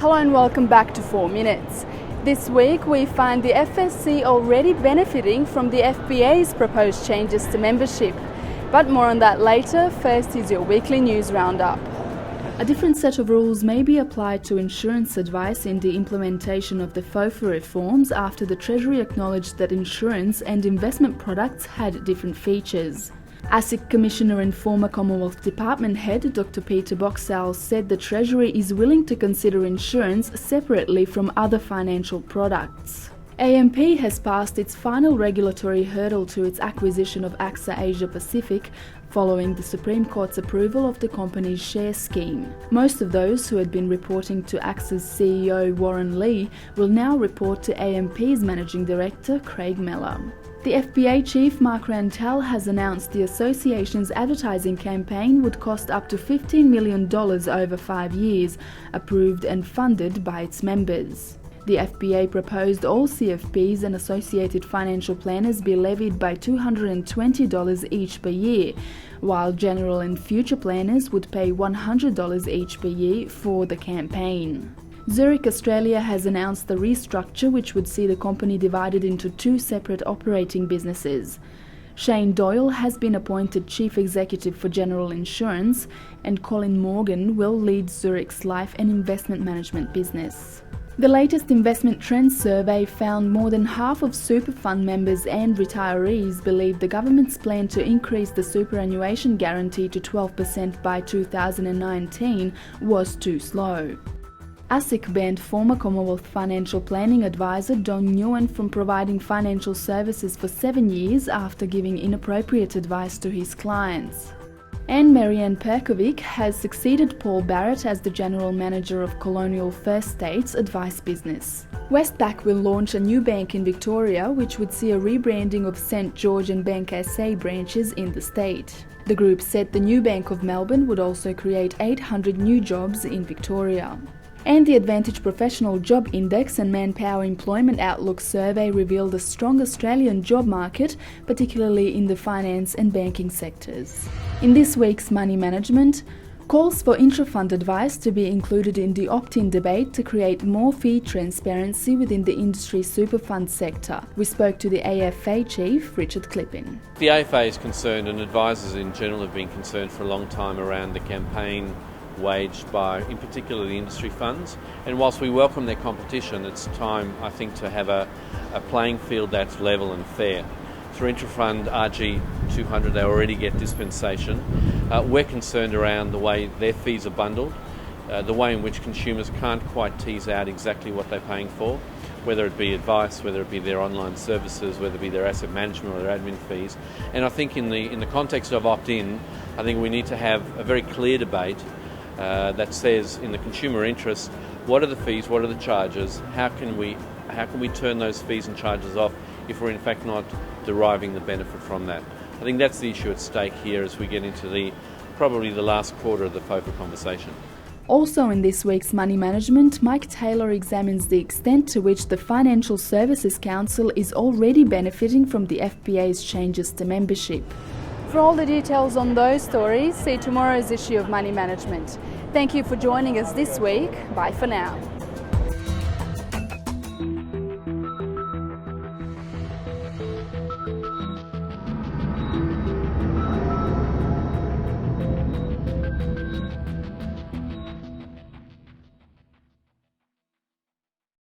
Hello and welcome back to 4 Minutes. This week we find the FSC already benefiting from the FBA's proposed changes to membership. But more on that later. First is your weekly news roundup. A different set of rules may be applied to insurance advice in the implementation of the FOFA reforms after the Treasury acknowledged that insurance and investment products had different features. ASIC Commissioner and former Commonwealth Department Head Dr. Peter Boxall said the Treasury is willing to consider insurance separately from other financial products. AMP has passed its final regulatory hurdle to its acquisition of AXA Asia Pacific following the Supreme Court's approval of the company's share scheme. Most of those who had been reporting to AXA's CEO Warren Lee will now report to AMP's Managing Director Craig Mellor. The FBA chief Mark Rantel has announced the association's advertising campaign would cost up to $15 million over 5 years, approved and funded by its members. The FBA proposed all CFPs and associated financial planners be levied by $220 each per year, while general and future planners would pay $100 each per year for the campaign. Zurich Australia has announced the restructure which would see the company divided into two separate operating businesses. Shane Doyle has been appointed Chief Executive for General Insurance and Colin Morgan will lead Zurich's life and investment management business. The latest investment trends survey found more than half of super fund members and retirees believe the government's plan to increase the superannuation guarantee to 12% by 2019 was too slow. ASIC banned former Commonwealth Financial Planning Advisor Don Nguyen from providing financial services for 7 years after giving inappropriate advice to his clients. And Marianne Perkovic has succeeded Paul Barrett as the General Manager of Colonial First States Advice Business. Westpac will launch a new bank in Victoria which would see a rebranding of St George and Bank SA branches in the state. The group said the new Bank of Melbourne would also create 800 new jobs in Victoria. And the Advantage Professional Job Index and Manpower Employment Outlook survey revealed a strong Australian job market, particularly in the finance and banking sectors. In this week's Money Management, calls for intra-fund advice to be included in the opt-in debate to create more fee transparency within the industry super fund sector. We spoke to the AFA chief, Richard Clippin. The AFA is concerned, and advisors in general have been concerned for a long time around the campaign waged by, in particular, the industry funds. And whilst we welcome their competition, it's time, I think, to have a playing field that's level and fair. Through intra-fund RG 200, they already get dispensation. We're concerned around the way their fees are bundled, the way in which consumers can't quite tease out exactly what they're paying for, whether it be advice, whether it be their online services, whether it be their asset management or their admin fees. And I think in the context of opt-in, I think we need to have a very clear debate that says, in the consumer interest, what are the fees, what are the charges, how can we turn those fees and charges off if we're in fact not deriving the benefit from that. I think that's the issue at stake here as we get into probably the last quarter of the FOFA conversation. Also in this week's Money Management, Mike Taylor examines the extent to which the Financial Services Council is already benefiting from the FBA's changes to membership. For all the details on those stories, see tomorrow's issue of Money Management. Thank you for joining us this week. Bye for now.